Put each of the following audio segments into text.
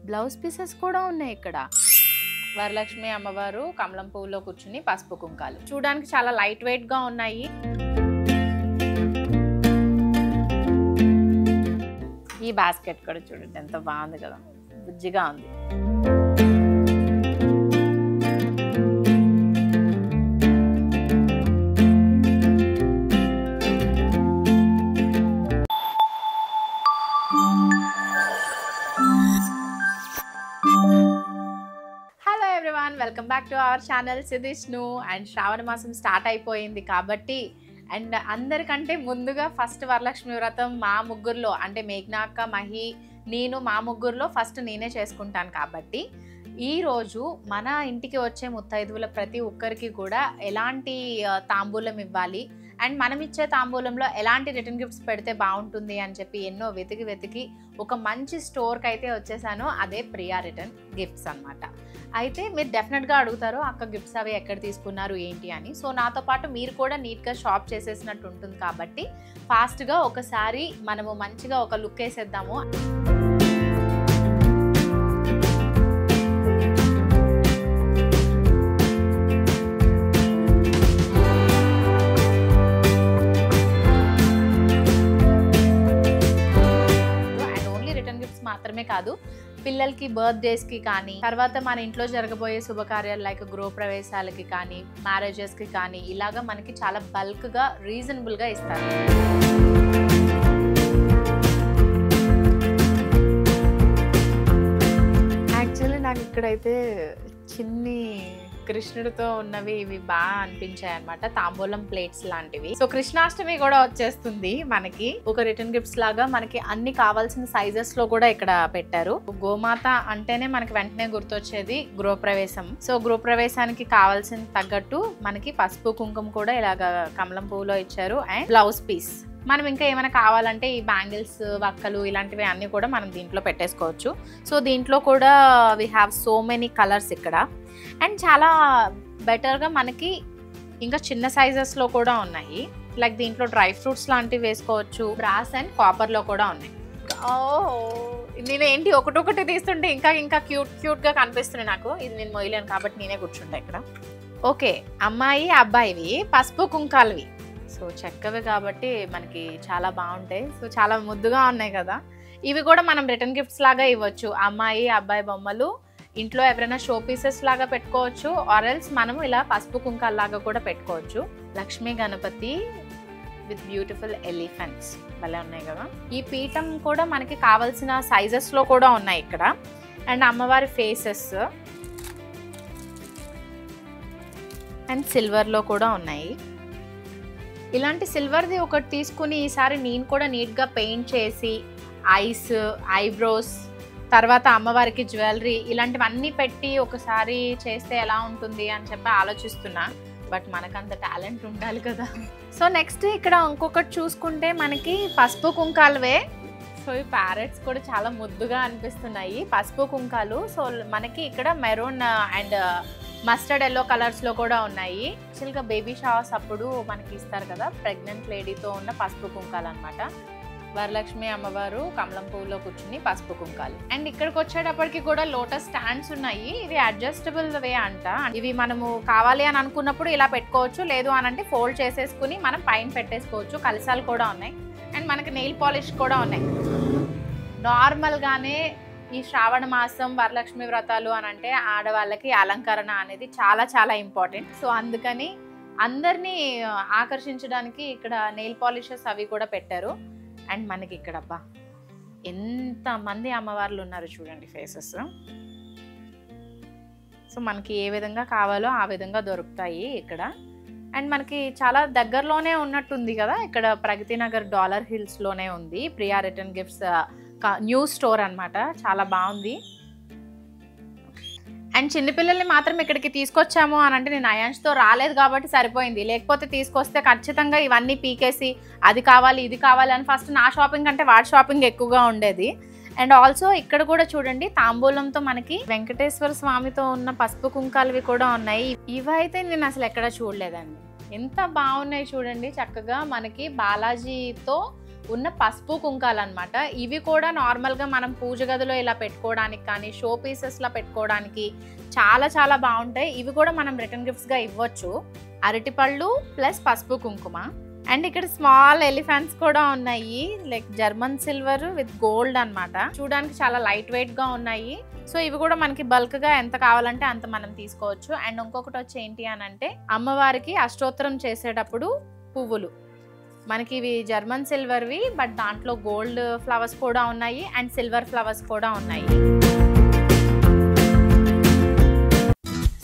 Blouse pieces కూడా ఉన్నాయి ఇక్కడ. వరలక్ష్మి అమ్మవారు కమలం పువ్వులో కూర్చుని పసుపు కుంకాలు చూడడానికి చాలా లైట్ వెయిట్ గా ఉన్నాయి. ఈ బాస్కెట్ కూడా చూడండి ఎంత బాగుంది కదా, బుజ్జిగా ఉంది. Welcome back to our channel Siddhishnu. And శ్రావణ మాసం స్టార్ట్ అయిపోయింది కాబట్టి అండ్ అందరికంటే ముందుగా ఫస్ట్ వరలక్ష్మి వ్రతం మా ముగ్గురులో అంటే మేఘ్నాక్క, మహి, నేను మా ముగ్గురులో ఫస్ట్ నేనే చేసుకుంటాను. కాబట్టి ఈరోజు మన ఇంటికి వచ్చే ముత్తైదువుల ప్రతి ఒక్కరికి కూడా ఎలాంటి తాంబూలం ఇవ్వాలి అండ్ మనం ఇచ్చే తాంబూలంలో ఎలాంటి రిటర్న్ గిఫ్ట్స్ పెడితే బాగుంటుంది అని చెప్పి ఎన్నో వెతికి ఒక మంచి స్టోర్కి అయితే వచ్చేసాను. అదే ప్రియా రిటర్న్ గిఫ్ట్స్ అనమాట. అయితే మీరు డెఫినెట్గా అడుగుతారు అక్క గిఫ్ట్స్ అవి ఎక్కడ తీసుకున్నారు ఏంటి అని. సో నాతో పాటు మీరు కూడా నీట్గా షాప్ చేసేసినట్టు ఉంటుంది కాబట్టి ఫాస్ట్గా ఒకసారి మనము మంచిగా ఒక లుక్ వేసేద్దాము. మాత్రమే కాదు, పిల్లలకి బర్త్డేస్కి కానీ తర్వాత మన ఇంట్లో జరగబోయే శుభకార్యాలు లైక్ గృహప్రవేశాలకి కానీ మ్యారేజెస్కి కానీ ఇలాగా మనకి చాలా బల్క్గా రీజనబుల్గా ఇస్తారు. యాక్చువల్లీ నాకు ఇక్కడైతే చిన్ని కృష్ణుడితో ఉన్నవి ఇవి బాగా అనిపించాయి అనమాట, తాంబూలం ప్లేట్స్ లాంటివి. సో కృష్ణాష్టమి కూడా వచ్చేస్తుంది మనకి. ఒక రిటర్న్ గిఫ్ట్స్ లాగా మనకి అన్ని కావాల్సిన సైజెస్ లో కూడా ఇక్కడ పెట్టారు. గోమాత అంటేనే మనకి వెంటనే గుర్తొచ్చేది గృహప్రవేశం. సో గృహప్రవేశానికి కావాల్సిన తగ్గట్టు మనకి పసుపు కుంకుమ కూడా ఇలాగ కమలం పువ్వులో ఇచ్చారు అండ్ బ్లౌజ్ పీస్. మనం ఇంకా ఏమైనా కావాలంటే ఈ బ్యాంగిల్స్, వక్కలు ఇలాంటివి అన్నీ కూడా మనం దీంట్లో పెట్టేసుకోవచ్చు. సో దీంట్లో కూడా we have so many colours ఇక్కడ అండ్ చాలా బెటర్గా మనకి ఇంకా చిన్న సైజెస్లో కూడా ఉన్నాయి. లైక్ దీంట్లో డ్రై ఫ్రూట్స్ లాంటివి వేసుకోవచ్చు. బ్రాస్ అండ్ కాపర్లో కూడా ఉన్నాయి. నేను ఏంటి ఒకటొకటి తీస్తుంటే ఇంకా క్యూట్గా కనిపిస్తున్నాయి నాకు. ఇది నేను మొయ్యలేను కాబట్టి నేనే కూర్చుంటా ఇక్కడ. ఓకే, అమ్మాయి అబ్బాయివి పసుపు కుంకాలవి. సో చెక్కవి కాబట్టి మనకి చాలా బాగుంటాయి. సో చాలా ముద్దుగా ఉన్నాయి కదా. ఇవి కూడా మనం రిటర్న్ గిఫ్ట్స్ లాగా ఇవ్వచ్చు. అమ్మాయి అబ్బాయి బొమ్మలు ఇంట్లో ఎవరైనా షో పీసెస్ లాగా పెట్టుకోవచ్చు, ఆర్ఎల్స్ మనము ఇలా పసుపు కుంకాల్లాగా కూడా పెట్టుకోవచ్చు. Lakshmi Ganapati with beautiful elephants భలే ఉన్నాయి కదా. ఈ పీఠం కూడా మనకి కావాల్సిన సైజెస్లో కూడా ఉన్నాయి ఇక్కడ. అండ్ అమ్మవారి ఫేసెస్ అండ్ సిల్వర్లో కూడా ఉన్నాయి. ఇలాంటి సిల్వర్ది ఒకటి తీసుకుని ఈసారి నేను కూడా నీట్గా పెయింట్ చేసి ఐస్, ఐబ్రోస్, తర్వాత అమ్మవారికి జ్యువెలరీ ఇలాంటివన్నీ పెట్టి ఒకసారి చేస్తే ఎలా ఉంటుంది అని చెప్పి ఆలోచిస్తున్నా. బట్ మనకంత టాలెంట్ ఉండాలి కదా. సో నెక్స్ట్ ఇక్కడ ఇంకొకటి చూసుకుంటే మనకి పసుపు కుంకాలవే. సో ఈ ప్యారెట్స్ కూడా చాలా ముద్దుగా అనిపిస్తున్నాయి పసుపు కుంకాలు. సో మనకి ఇక్కడ మెరూన్ అండ్ మస్టర్డ్ ఎల్లో కలర్స్లో కూడా ఉన్నాయి. యాక్చువల్గా బేబీ షవర్స్ అప్పుడు మనకి ఇస్తారు కదా ప్రెగ్నెంట్ లేడీతో ఉన్న పసుపు కుంకాలు అనమాట. వరలక్ష్మి అమ్మవారు కమలం పువ్వులో కూర్చుని పసుపు కుంకాలు. అండ్ ఇక్కడికి వచ్చేటప్పటికి కూడా లోటస్ స్టాండ్స్ ఉన్నాయి. ఇవి అడ్జస్టబుల్ వే అంట. ఇవి మనము కావాలి అని అనుకున్నప్పుడు ఇలా పెట్టుకోవచ్చు, లేదు అని అంటే ఫోల్డ్ చేసేసుకుని మనం పైన పెట్టేసుకోవచ్చు. కలశాలు కూడా ఉన్నాయి అండ్ మనకి నెయిల్ పాలిష్ కూడా ఉన్నాయి. నార్మల్గానే ఈ శ్రావణ మాసం వరలక్ష్మి వ్రతాలు అని అంటే ఆడవాళ్ళకి అలంకరణ అనేది చాలా చాలా ఇంపార్టెంట్. సో అందుకని అందరినీ ఆకర్షించడానికి ఇక్కడ నెయిల్ పాలిషెస్ అవి కూడా పెట్టారు. అండ్ మనకి ఇక్కడ అబ్బా ఎంతమంది అమ్మవార్లు ఉన్నారు చూడండి ఫేసెస్. సో మనకి ఏ విధంగా కావాలో ఆ విధంగా దొరుకుతాయి ఇక్కడ. అండ్ మనకి చాలా దగ్గరలోనే ఉన్నట్టుంది కదా, ఇక్కడ ప్రగతి నగర్ డాలర్ హిల్స్లోనే ఉంది Priya return gifts new store అనమాట. చాలా బాగుంది. అండ్ చిన్నపిల్లల్ని మాత్రం ఇక్కడికి తీసుకొచ్చాము అని అంటే నేను అయాన్స్తో రాలేదు కాబట్టి సరిపోయింది. లేకపోతే తీసుకొస్తే ఖచ్చితంగా ఇవన్నీ పీకేసి అది కావాలి ఇది కావాలి అని ఫస్ట్ నా షాపింగ్ అంటే వాడి షాపింగ్ ఎక్కువగా ఉండేది. అండ్ ఆల్సో ఇక్కడ కూడా చూడండి తాంబూలంతో మనకి వెంకటేశ్వర స్వామితో ఉన్న పసుపు కుంకాలవి కూడా ఉన్నాయి. ఇవైతే నేను అసలు ఎక్కడ చూడలేదండి. ఎంత బాగున్నాయి చూడండి. చక్కగా మనకి బాలాజీతో ఉన్న పసుపు కుంకాలు అనమాట. ఇవి కూడా నార్మల్గా మనం పూజ గదిలో ఇలా పెట్టుకోవడానికి కానీ షో పీసెస్లో పెట్టుకోవడానికి చాలా చాలా బాగుంటాయి. ఇవి కూడా మనం రిటర్న్ గిఫ్ట్స్గా ఇవ్వచ్చు. అరటిపళ్ళు ప్లస్ పసుపు కుంకుమ. అండ్ ఇక్కడ స్మాల్ ఎలిఫెంట్స్ కూడా ఉన్నాయి, like German silver with gold అనమాట. చూడడానికి చాలా లైట్ వెయిట్ గా ఉన్నాయి. సో ఇవి కూడా మనకి బల్క్ గా ఎంత కావాలంటే అంత మనం తీసుకోవచ్చు. అండ్ ఇంకొకటి వచ్చి ఏంటి అని అంటే అమ్మవారికి అష్టోత్తరం చేసేటప్పుడు పువ్వులు మనకి ఇవి జర్మన్ సిల్వర్వి, బట్ దాంట్లో గోల్డ్ ఫ్లవర్స్ కూడా ఉన్నాయి అండ్ సిల్వర్ ఫ్లవర్స్ కూడా ఉన్నాయి.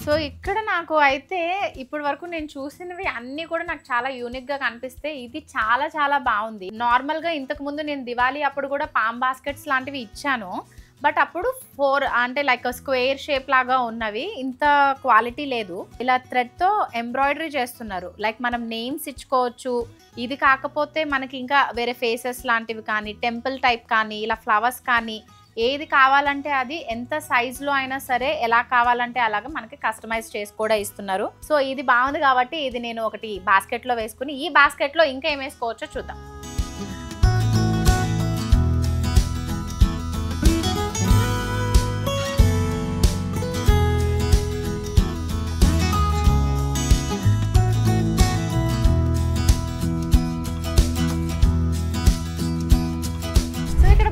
సో ఇక్కడ నాకు అయితే ఇప్పటి వరకు నేను చూసినవి అన్నీ కూడా నాకు చాలా యూనిక్గా కనిపిస్తే ఇది చాలా చాలా బాగుంది. నార్మల్గా ఇంతకు ముందు నేను దివాళీ అప్పుడు కూడా పామ్ బాస్కెట్స్ లాంటివి ఇచ్చాను, బట్ అప్పుడు 4 అంటే లైక్ స్క్వేర్ షేప్ లాగా ఉన్నవి, ఇంత క్వాలిటీ లేదు. ఇలా థ్రెడ్తో ఎంబ్రాయిడరీ చేస్తున్నారు, లైక్ మనం నేమ్స్ ఇచ్చుకోవచ్చు. ఇది కాకపోతే మనకి ఇంకా వేరే ఫేసెస్ లాంటివి కానీ టెంపుల్ టైప్ కానీ ఇలా ఫ్లవర్స్ కానీ ఏది కావాలంటే అది ఎంత సైజులో అయినా సరే ఎలా కావాలంటే అలాగా మనకి కస్టమైజ్ చేసి కూడా ఇస్తున్నారు. సో ఇది బాగుంది కాబట్టి ఇది నేను ఒకటి బాస్కెట్లో వేసుకుని ఈ బాస్కెట్లో ఇంకా ఏం వేసుకోవచ్చో చూద్దాం.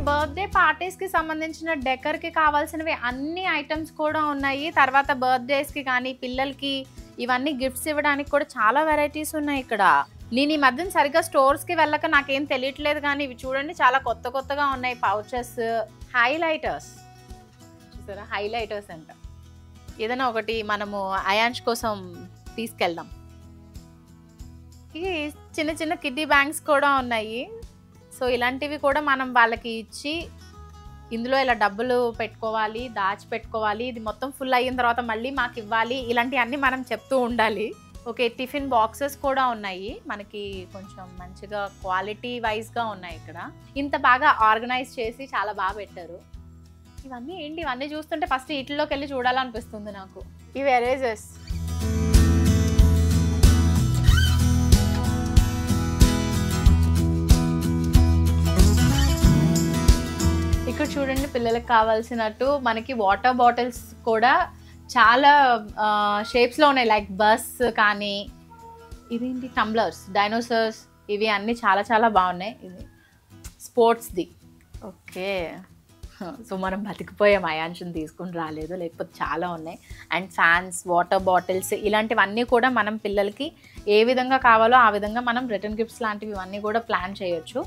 బర్త్డే పార్టీస్ కి సంబంధించిన డెకర్ కి కావాల్సినవి అన్ని ఐటమ్స్ కూడా ఉన్నాయి. తర్వాత బర్త్డేస్ కి కానీ పిల్లలకి ఇవన్నీ గిఫ్ట్స్ ఇవ్వడానికి కూడా చాలా వెరైటీస్ ఉన్నాయి ఇక్కడ. నేను ఈ మధ్యన సరిగ్గా స్టోర్స్ కి వెళ్ళక నాకేం తెలియట్లేదు, కానీ ఇవి చూడండి చాలా కొత్త కొత్తగా ఉన్నాయి. పౌచెస్, హైలైటర్స్ చూసారా, హైలైటర్స్ అంట. ఏదైనా ఒకటి మనము అయాన్ష్ కోసం తీసుకెళ్దాం. ఇవి చిన్న చిన్న కిడ్డీ బ్యాంక్స్ కూడా ఉన్నాయి. సో ఇలాంటివి కూడా మనం వాళ్ళకి ఇచ్చి ఇందులో ఇలా డబ్బులు పెట్టుకోవాలి, దాచి పెట్టుకోవాలి, ఇది మొత్తం ఫుల్ అయిన తర్వాత మళ్ళీ మాకు ఇవ్వాలి, ఇలాంటివన్నీ మనం చెప్తూ ఉండాలి. ఓకే, టిఫిన్ బాక్సెస్ కూడా ఉన్నాయి మనకి, కొంచెం మంచిగా క్వాలిటీ వైజ్గా ఉన్నాయి. ఇక్కడ ఇంత బాగా ఆర్గనైజ్ చేసి చాలా బాగా పెట్టారు. ఇవన్నీ ఏంటి, ఇవన్నీ చూస్తుంటే ఫస్ట్ వీటిలోకి వెళ్ళి చూడాలనిపిస్తుంది నాకు. ఇవి ఎరేజర్స్. ఇక్కడ చూడండి పిల్లలకు కావాల్సినట్టు మనకి వాటర్ బాటిల్స్ కూడా చాలా షేప్స్లో ఉన్నాయి, లైక్ బస్ కానీ ఇదేంటి టంబ్లర్స్, డైనోసార్స్, ఇవి అన్నీ చాలా చాలా బాగున్నాయి. ఇది స్పోర్ట్స్ది. ఓకే, సో మనం బతికిపోయాం, అయాన్షుని తీసుకుని రాలేదు, లేకపోతే చాలా ఉన్నాయి. అండ్ ఫ్యాన్స్, వాటర్ బాటిల్స్, ఇలాంటివన్నీ కూడా మనం పిల్లలకి ఏ విధంగా కావాలో ఆ విధంగా మనం రిటర్న్ గిఫ్ట్స్ లాంటివి ఇవన్నీ కూడా ప్లాన్ చేయొచ్చు.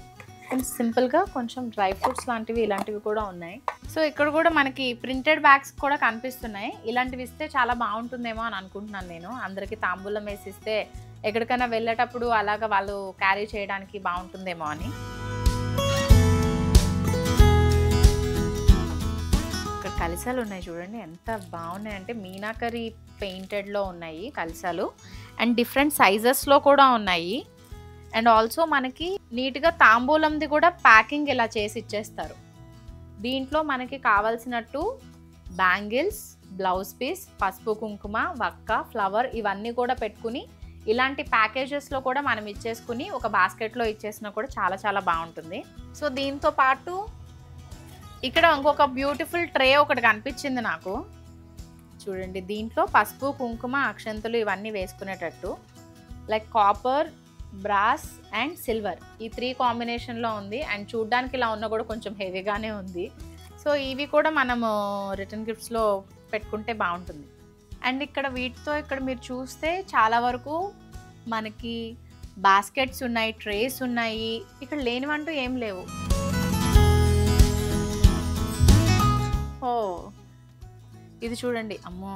అండ్ సింపుల్గా కొంచెం డ్రై ఫ్రూట్స్ లాంటివి ఇలాంటివి కూడా ఉన్నాయి. సో ఇక్కడ కూడా మనకి ప్రింటెడ్ బ్యాగ్స్ కూడా కనిపిస్తున్నాయి. ఇలాంటివి ఇస్తే చాలా బాగుంటుందేమో అని అనుకుంటున్నాను నేను. అందరికీ తాంబూలం వేసి ఇస్తే ఎక్కడికైనా వెళ్ళేటప్పుడు అలాగా వాళ్ళు క్యారీ చేయడానికి బాగుంటుందేమో అని. ఇక్కడ కలశాలు ఉన్నాయి చూడండి, ఎంత బాగున్నాయి అంటే మీనాకరి పెయింటెడ్లో ఉన్నాయి కలశాలు. అండ్ డిఫరెంట్ సైజెస్లో కూడా ఉన్నాయి. అండ్ ఆల్సో మనకి నీట్గా తాంబూలంది కూడా ప్యాకింగ్ ఇలా చేసి ఇచ్చేస్తారు. దీంట్లో మనకి కావాల్సినట్టు బ్యాంగిల్స్, బ్లౌజ్ పీస్, పసుపు కుంకుమ, వక్క, ఫ్లవర్ ఇవన్నీ కూడా పెట్టుకుని ఇలాంటి ప్యాకేజెస్లో కూడా మనం ఇచ్చేసుకుని ఒక బాస్కెట్లో ఇచ్చేసినా కూడా చాలా చాలా బాగుంటుంది. సో దీంతో పాటు ఇక్కడ ఇంకొక బ్యూటిఫుల్ ట్రే ఒకటి కనిపించింది నాకు. చూడండి, దీంట్లో పసుపు కుంకుమ అక్షంతలు ఇవన్నీ వేసుకునేటట్టు, like copper, brass and silver, ఈ 3 కాంబినేషన్లో ఉంది. అండ్ చూడ్డానికి ఇలా ఉన్న కూడా కొంచెం హెవీగానే ఉంది. సో ఇవి కూడా మనము రిటర్న్ గిఫ్ట్స్లో పెట్టుకుంటే బాగుంటుంది. అండ్ ఇక్కడ వీటితో ఇక్కడ మీరు చూస్తే చాలా వరకు మనకి బాస్కెట్స్ ఉన్నాయి, ట్రేస్ ఉన్నాయి, ఇక్కడ లేనివంటూ ఏం లేవు. ఓ ఇది చూడండి, అమ్మో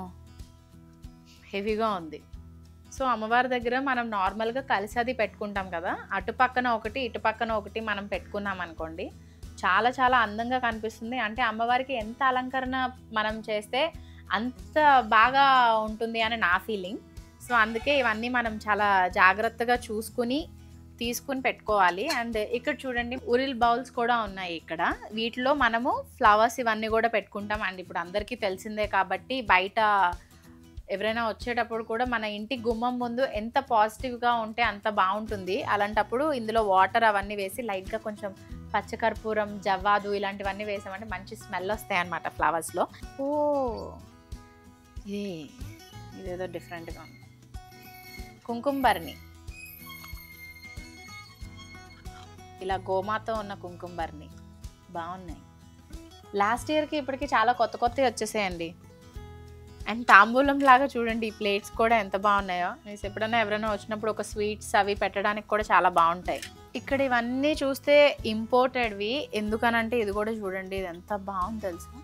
హెవీగా ఉంది. సో అమ్మవారి దగ్గర మనం నార్మల్గా కలిసి పెట్టుకుంటాం కదా, అటు పక్కన ఒకటి ఇటు పక్కన ఒకటి మనం పెట్టుకున్నాం అనుకోండి, చాలా చాలా అందంగా కనిపిస్తుంది. అంటే అమ్మవారికి ఎంత అలంకరణ మనం చేస్తే అంత బాగా ఉంటుంది అని నా ఫీలింగ్. సో అందుకే ఇవన్నీ మనం చాలా జాగ్రత్తగా తీసుకుని పెట్టుకోవాలి. అండ్ ఇక్కడ చూడండి ఉరిల్ బౌల్స్ కూడా ఉన్నాయి ఇక్కడ. వీటిలో మనము ఫ్లవర్స్ ఇవన్నీ కూడా పెట్టుకుంటాం. అండ్ ఇప్పుడు అందరికీ తెలిసిందే కాబట్టి బయట ఎవరైనా వచ్చేటప్పుడు కూడా మన ఇంటి గుమ్మం ముందు ఎంత పాజిటివ్గా ఉంటే అంత బాగుంటుంది. అలాంటప్పుడు ఇందులో వాటర్ అవన్నీ వేసి లైట్గా కొంచెం పచ్చకర్పూరం, జవ్వాదు ఇలాంటివన్నీ వేసామంటే మంచి స్మెల్ వస్తాయి అన్నమాట ఫ్లవర్స్లో. ఓ ఇదేదో డిఫరెంట్గా ఉంది. కుంకుమబర్ని, ఇలా గోమాతో ఉన్న కుంకుమబర్ని బాగున్నాయి. లాస్ట్ ఇయర్కి ఇప్పటికి చాలా కొత్త కొత్తవి వచ్చేసాయండి. అండ్ తాంబూలం లాగా చూడండి ఈ ప్లేట్స్ కూడా ఎంత బాగున్నాయో. మీరు ఎప్పుడైనా ఎవరైనా వచ్చినప్పుడు ఒక స్వీట్స్ అవి పెట్టడానికి కూడా చాలా బాగుంటాయి. ఇక్కడ ఇవన్నీ చూస్తే ఇంపోర్టెడ్వి, ఎందుకనంటే ఇది కూడా చూడండి ఇది ఎంత బాగుంది తెలుసా.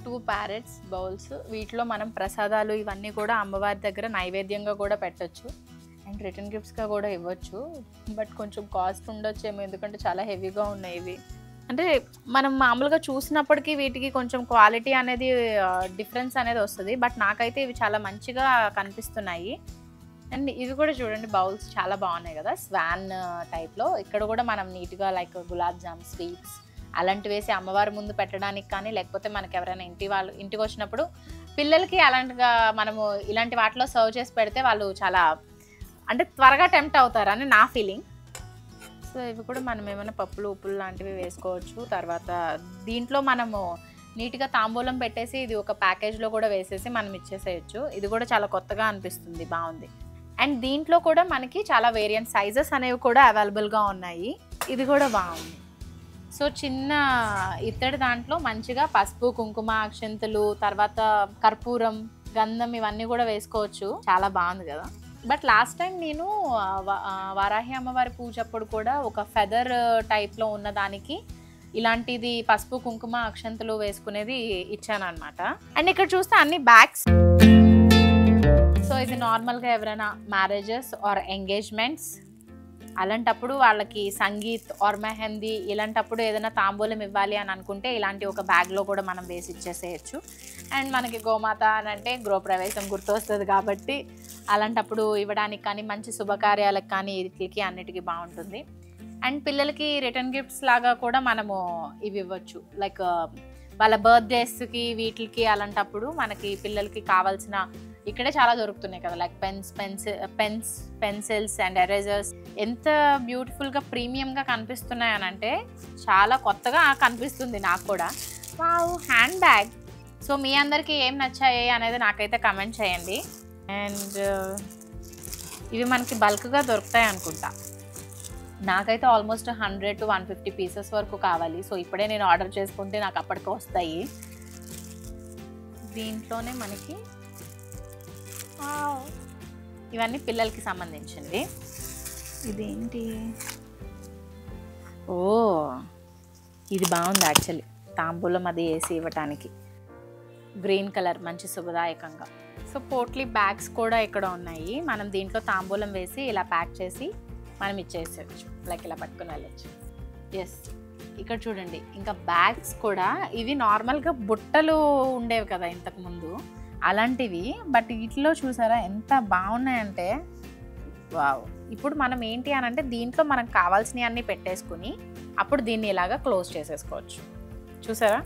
2 ప్యారెట్స్ బౌల్స్, వీటిలో మనం ప్రసాదాలు ఇవన్నీ కూడా అమ్మవారి దగ్గర నైవేద్యంగా కూడా పెట్టచ్చు అండ్ రిటర్న్ గిఫ్ట్స్గా కూడా ఇవ్వచ్చు. బట్ కొంచెం కాస్ట్ ఉండొచ్చేమో, ఎందుకంటే చాలా హెవీగా ఉన్నాయి ఇవి. అంటే మనం మామూలుగా చూసినప్పటికీ వీటికి కొంచెం క్వాలిటీ అనేది డిఫరెన్స్ అనేది వస్తుంది. బట్ నాకైతే ఇవి చాలా మంచిగా కనిపిస్తున్నాయి. అండ్ ఇవి కూడా చూడండి బౌల్స్ చాలా బాగున్నాయి కదా, స్వాన్ టైప్లో. ఇక్కడ కూడా మనం నీట్గా లైక్ గులాబ్ జామ్, స్వీట్స్ అలాంటివి వేసి అమ్మవారి ముందు పెట్టడానికి కానీ, లేకపోతే మనకి ఎవరైనా ఇంటికి వచ్చినప్పుడు పిల్లలకి అలాంటిగా మనము ఇలాంటి వాటిలో సర్వ్ చేసి పెడితే వాళ్ళు చాలా అంటే త్వరగా టెంప్ట్ అవుతారని నా ఫీలింగ్. సో ఇవి కూడా మనం ఏమైనా పప్పులు ఉప్పులు లాంటివి వేసుకోవచ్చు. తర్వాత దీంట్లో మనము నీట్గా తాంబూలం పెట్టేసి ఇది ఒక ప్యాకేజ్లో కూడా వేసేసి మనం ఇచ్చేసేయచ్చు. ఇది కూడా చాలా కొత్తగా అనిపిస్తుంది, బాగుంది. అండ్ దీంట్లో కూడా మనకి చాలా వేరియంట్ సైజెస్ అనేవి కూడా అవైలబుల్గా ఉన్నాయి. ఇది కూడా బాగుంది. సో చిన్న ఇత్తడి దాంట్లో మంచిగా పసుపు, కుంకుమ, అక్షంతలు, తర్వాత కర్పూరం, గంధం ఇవన్నీ కూడా వేసుకోవచ్చు. చాలా బాగుంది కదా. బట్ లాస్ట్ టైం నేను వారాహి అమ్మవారి పూజ అప్పుడు కూడా ఒక ఫెదర్ టైప్లో ఉన్న దానికి ఇలాంటిది పసుపు, కుంకుమ, అక్షంతలు వేసుకునేది ఇచ్చాను అనమాట. అండ్ ఇక్కడ చూస్తే అన్ని బ్యాగ్స్. సో ఇది నార్మల్గా ఎవరైనా మ్యారేజెస్ ఆర్ ఎంగేజ్మెంట్స్ అలాంటప్పుడు వాళ్ళకి సంగీత్ ఆర్ మెహందీ ఇలాంటప్పుడు ఏదైనా తాంబూలం ఇవ్వాలి అని అనుకుంటే ఇలాంటి ఒక బ్యాగ్లో కూడా మనం వేసి ఇచ్చేసేయచ్చు. అండ్ మనకి గోమాత అని అంటే గృహప్రవేశం గుర్తొస్తుంది కాబట్టి అలాంటప్పుడు ఇవ్వడానికి కానీ, మంచి శుభకార్యాలకు కానీ, వీటికి అన్నిటికీ బాగుంటుంది. అండ్ పిల్లలకి రిటర్న్ గిఫ్ట్స్ లాగా కూడా మనము ఇవి ఇవ్వచ్చు. లైక్ వాళ్ళ బర్త్డేస్కి వీటికి అలాంటప్పుడు మనకి పిల్లలకి కావాల్సిన ఇక్కడే చాలా దొరుకుతున్నాయి కదా, like pens, pencils and erasers ఎంత బ్యూటిఫుల్గా ప్రీమియంగా కనిపిస్తున్నాయి అని అంటే చాలా కొత్తగా కనిపిస్తుంది నాకు కూడా. Wow, hand bag. సో మీ అందరికీ ఏం నచ్చాయి అనేది నాకైతే కమెంట్ చేయండి. అండ్ ఇవి మనకి బల్క్గా దొరుకుతాయి అనుకుంటా. నాకైతే ఆల్మోస్ట్ 100 to 150 పీసెస్ వరకు కావాలి. సో ఇప్పుడే నేను ఆర్డర్ చేసుకుంటే నాకు అప్పటికి వస్తాయి. దీంట్లోనే మనకి ఇవన్నీ పిల్లలకి సంబంధించింది. ఇదేంటి, ఓ ఇది బాగుంది యాక్చువల్లీ, తాంబూలం అది వేసి ఇవ్వటానికి. గ్రీన్ కలర్, మంచి శుభదాయకంగా. సో పోట్లీ బ్యాగ్స్ కూడా ఇక్కడ ఉన్నాయి. మనం దీంట్లో తాంబూలం వేసి ఇలా ప్యాక్ చేసి మనం ఇచ్చేసేయచ్చు, లైక్ ఇలా పట్టుకుని వెళ్ళచ్చు. ఎస్, ఇక్కడ చూడండి ఇంకా బ్యాగ్స్ కూడా ఇవి నార్మల్గా బుట్టలు ఉండేవి కదా ఇంతకుముందు, అలాంటివి. బట్ వీటిలో చూసారా ఎంత బాగున్నాయంటే వావ్. ఇప్పుడు మనం ఏంటి అని అంటే దీంట్లో మనకు కావాల్సినవి అన్నీ పెట్టేసుకుని అప్పుడు దీన్ని ఇలాగా క్లోజ్ చేసేసుకోవచ్చు. చూసారా,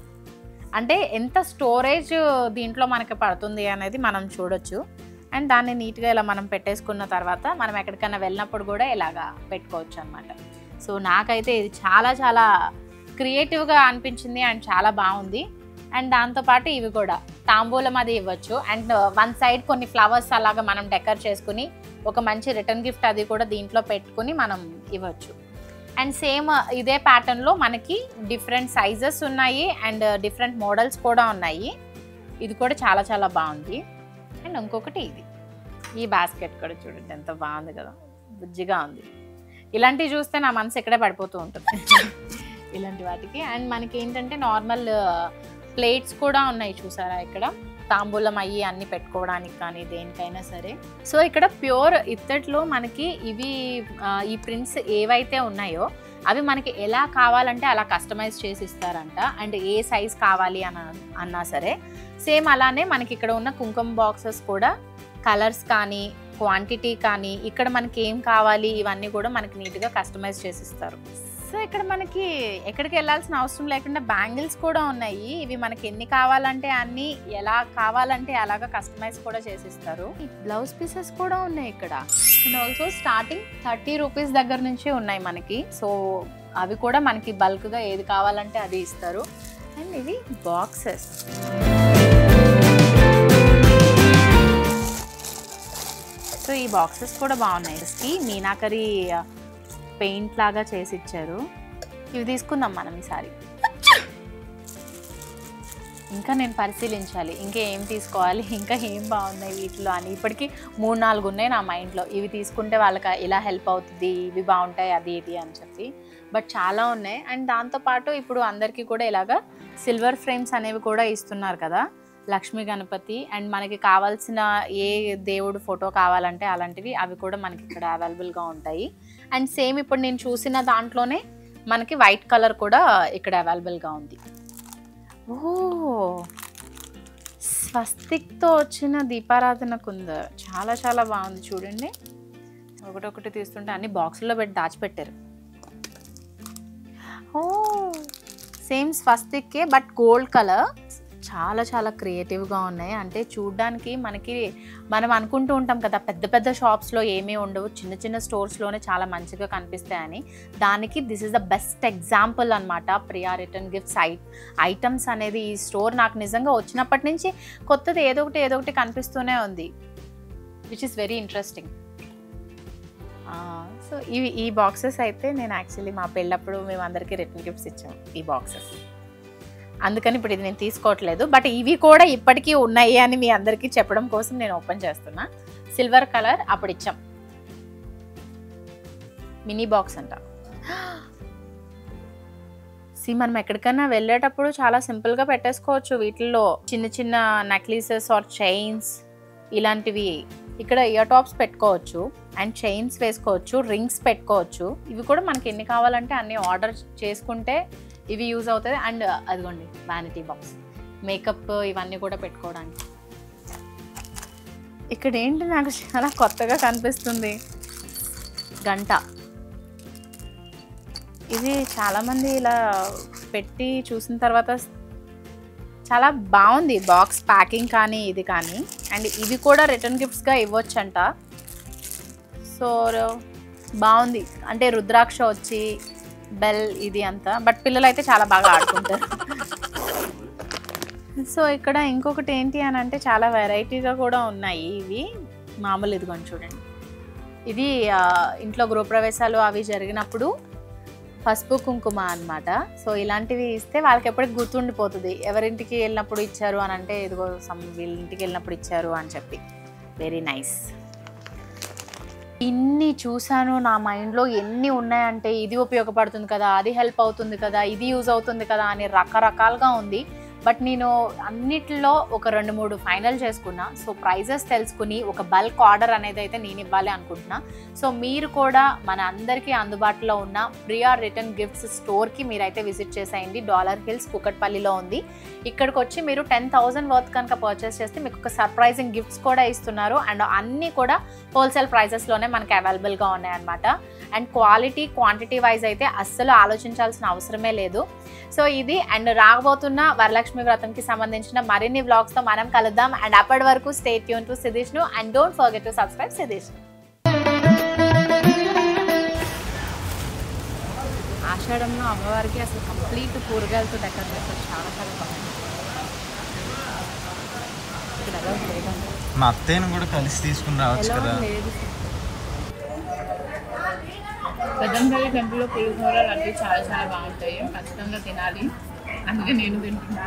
అంటే ఎంత స్టోరేజ్ దీంట్లో మనకి పడుతుంది అనేది మనం చూడొచ్చు. అండ్ దాన్ని నీట్గా ఇలా మనం పెట్టేసుకున్న తర్వాత మనం ఎక్కడికైనా వెళ్ళినప్పుడు కూడా ఇలాగా పెట్టుకోవచ్చు అనమాట. సో నాకైతే ఇది చాలా చాలా క్రియేటివ్గా అనిపించింది అండ్ చాలా బాగుంది. అండ్ దాంతోపాటు ఇవి కూడా తాంబూలం అది ఇవ్వచ్చు. అండ్ వన్ సైడ్ కొన్ని ఫ్లవర్స్ అలాగా మనం డెకర్ చేసుకుని ఒక మంచి రిటర్న్ గిఫ్ట్ అది కూడా దీంట్లో పెట్టుకుని మనం ఇవ్వచ్చు. అండ్ సేమ్ ఇదే ప్యాటర్న్లో మనకి డిఫరెంట్ సైజెస్ ఉన్నాయి అండ్ డిఫరెంట్ మోడల్స్ కూడా ఉన్నాయి. ఇది కూడా చాలా చాలా బాగుంది. అండ్ ఇంకొకటి ఇది, ఈ బాస్కెట్ కూడా చూడండి ఎంత బాగుంది కదా, బుజ్జిగా ఉంది. ఇలాంటివి చూస్తే నా మనసు ఇక్కడే పడిపోతూ ఉంటుంది ఇలాంటి వాటికి. అండ్ మనకి ఏంటంటే నార్మల్ ప్లేట్స్ కూడా ఉన్నాయి చూసారా, ఇక్కడ తాంబూలం అయ్యి అన్ని పెట్టుకోవడానికి కానీ దేనికైనా సరే. సో ఇక్కడ ప్యూర్ ఇత్తడిలో మనకి ఇవి ఈ ప్రింట్స్ ఏవైతే ఉన్నాయో అవి మనకి ఎలా కావాలంటే అలా కస్టమైజ్ చేసి ఇస్తారంట. అండ్ ఏ సైజ్ కావాలి అన్నా సరే సేమ్ అలానే మనకి ఇక్కడ ఉన్న కుంకుమ బాక్సెస్ కూడా కలర్స్ కానీ క్వాంటిటీ కానీ ఇక్కడ మనకి ఏం కావాలి ఇవన్నీ కూడా మనకి నీట్గా కస్టమైజ్ చేసి ఇస్తారు. సో సో ఇక్కడ మనకి ఎక్కడికి వెళ్ళాల్సిన అవసరం లేకుండా బ్యాంగిల్స్ కూడా ఉన్నాయి. ఇవి మనకి ఎన్ని కావాలంటే అన్ని, ఎలా కావాలంటే అలాగా కస్టమైజ్ కూడా చేసిస్తారు. బ్లౌజ్ పీసెస్ కూడా ఉన్నాయి ఇక్కడ. అండ్ ఆల్సో స్టార్టింగ్ 30 రూపీస్ దగ్గర నుంచి ఉన్నాయి మనకి. సో అవి కూడా మనకి బల్క్గా ఏది కావాలంటే అది ఇస్తారు. అండ్ ఇవి బాక్సెస్. సో ఈ బాక్సెస్ కూడా బాగున్నాయి. మీనాకరి పెయింట్ లాగా చేసి ఇచ్చారు. ఇవి తీసుకుందాం మనం ఈసారి. ఇంకా నేను పరిశీలించాలి ఇంకా ఏం తీసుకోవాలి, ఇంకా ఏం బాగున్నాయి వీటిలో అని. ఇప్పటికీ 3-4 ఉన్నాయి నా మైండ్లో. ఇవి తీసుకుంటే వాళ్ళకి ఇలా హెల్ప్ అవుతుంది, ఇవి బాగుంటాయి, అది ఇది అని చెప్పి. బట్ చాలా ఉన్నాయి. అండ్ దాంతోపాటు ఇప్పుడు అందరికీ కూడా ఇలాగా సిల్వర్ ఫ్రేమ్స్ అనేవి కూడా ఇస్తున్నారు కదా, లక్ష్మీ గణపతి. అండ్ మనకి కావాల్సిన ఏ దేవుడు ఫోటో కావాలంటే అలాంటివి అవి కూడా మనకి ఇక్కడ అవైలబుల్గా ఉంటాయి. అండ్ సేమ్ ఇప్పుడు నేను చూసిన దాంట్లోనే మనకి వైట్ కలర్ కూడా ఇక్కడ అవైలబుల్గా ఉంది. ఓ, స్వస్తిక్తో వచ్చిన దీపారాధన కుంద చాలా చాలా బాగుంది చూడండి. ఒకటొకటి తీస్తుంటే అన్ని బాక్సుల్లో పెట్టి దాచిపెట్టారు. ఓ, సేమ్ స్వస్తిక్కే బట్ గోల్డ్ కలర్. చాలా చాలా క్రియేటివ్గా ఉన్నాయి. అంటే చూడ్డానికి మనం అనుకుంటూ ఉంటాం కదా పెద్ద పెద్ద షాప్స్లో ఏమీ ఉండవు, చిన్న చిన్న స్టోర్స్లోనే చాలా మంచిగా కనిపిస్తాయని. దానికి this is the best example అనమాట. ప్రియా రిటర్న్ గిఫ్ట్స్ ఐటమ్స్ అనేది ఈ స్టోర్ నాకు నిజంగా వచ్చినప్పటి నుంచి కొత్తది ఏదో ఒకటి కనిపిస్తూనే ఉంది, which is very interesting. So ఈ బాక్సెస్ అయితే నేను యాక్చువల్లీ మా పెళ్ళప్పుడు మేము అందరికీ రిటర్న్ గిఫ్ట్స్ ఇచ్చాము ఈ బాక్సెస్. అందుకని ఇప్పుడు ఇది నేను తీసుకోవట్లేదు. బట్ ఇవి కూడా ఇప్పటికీ ఉన్నాయి అని మీ అందరికీ చెప్పడం కోసం నేను ఓపెన్ చేస్తున్నా. సిల్వర్ కలర్ అప్పుడు ఇచ్చాం, మినీ బాక్స్ అంట. మనం ఎక్కడికైనా వెళ్ళేటప్పుడు చాలా సింపుల్గా పెట్టేసుకోవచ్చు. వీటిల్లో చిన్న చిన్న నెక్లెసెస్ ఆర్ చైన్స్ ఇలాంటివి. ఇక్కడ ఇయర్ టాప్స్ పెట్టుకోవచ్చు అండ్ చైన్స్ వేసుకోవచ్చు, రింగ్స్ పెట్టుకోవచ్చు. ఇవి కూడా మనకి ఎన్ని కావాలంటే అన్ని ఆర్డర్ చేసుకుంటే ఇవి యూజ్ అవుతుంది. అండ్ అదిగోండి వ్యానిటీ బాక్స్, మేకప్ ఇవన్నీ కూడా పెట్టుకోవడానికి. ఇక్కడ ఏంటి నాకు చాలా కొత్తగా కనిపిస్తుంది, గంట. ఇది చాలామంది ఇలా పెట్టి చూసిన తర్వాత చాలా బాగుంది బాక్స్ ప్యాకింగ్ కానీ ఇది కానీ. అండ్ ఇవి కూడా రిటర్న్ గిఫ్ట్స్గా ఇవ్వచ్చంట. సో బాగుంది. అంటే రుద్రాక్ష వచ్చి బెల్ ఇది అంతా. బట్ పిల్లలు అయితే చాలా బాగా ఆడుకుంటారు. సో ఇక్కడ ఇంకొకటి ఏంటి అని అంటే చాలా వెరైటీగా కూడా ఉన్నాయి ఇవి. మామూలు ఇదిగోండి చూడండి, ఇది ఇంట్లో గృహప్రవేశాలు అవి జరిగినప్పుడు పసుపు కుంకుమ అనమాట. సో ఇలాంటివి ఇస్తే వాళ్ళకి ఎప్పటికి గుర్తుండిపోతుంది, ఎవరింటికి వెళ్ళినప్పుడు ఇచ్చారు అని అంటే ఇదిగో వీళ్ళ ఇంటికి వెళ్ళినప్పుడు ఇచ్చారు అని చెప్పి. Very nice. ఇన్ని చూశాను నా మైండ్లో ఎన్ని ఉన్నాయంటే ఇది ఉపయోగపడుతుంది కదా, అది హెల్ప్ అవుతుంది కదా, ఇది యూజ్ అవుతుంది కదా అని రకరకాలుగా ఉంది. బట్ నేను అన్నిటిలో ఒక 2-3 ఫైనల్ చేసుకున్నా. సో ప్రైజెస్ తెలుసుకుని ఒక బల్క్ ఆర్డర్ అనేది అయితే నేను ఇవ్వాలి అనుకుంటున్నా. సో మీరు కూడా మన అందరికీ అందుబాటులో ఉన్న ప్రియా రిటర్న్ గిఫ్ట్స్ స్టోర్కి మీరైతే విజిట్ చేసేయండి. డాలర్ హిల్స్ కుకట్పల్లిలో ఉంది. ఇక్కడికి వచ్చి మీరు 10,000 వర్త్ కనుక పర్చేస్ చేస్తే మీకు ఒక సర్ప్రైజింగ్ గిఫ్ట్స్ కూడా ఇస్తున్నారు. అండ్ అన్నీ కూడా హోల్సేల్ ప్రైజెస్లోనే మనకి అవైలబుల్గా ఉన్నాయన్నమాట. అండ్ క్వాంటిటీ వైజ్ అయితే అస్సలు ఆలోచించాల్సిన అవసరమే లేదు. సో ఇది అండ్ రాబోతున్న వరలక్ష్మి వ్రతంకి సంబంధించిన మరిన్ని వ్లాగ్స్తో మనం కలుద్దాం. అండ్ అప్పటి వరకు stay tuned to Siddhishnu and don't forget to subscribe Siddhishnu. ఆషాఢంలో అమ్మవారికి అసలు కంప్లీట్ కూరగాయలతో డెకరేట్ చేస్తారు. చాలా చాలా బాగుంది. మా అత్తయ్యను కూడా కలిసి తీసుకుని రావచ్చు కదా. పెద్దంపల్లి టెంపుల్లో పులిహోర లాంటివి చాలా చాలా బాగుంటాయి, ఖచ్చితంగా తినాలి. అందుకే నేను తింటున్నా.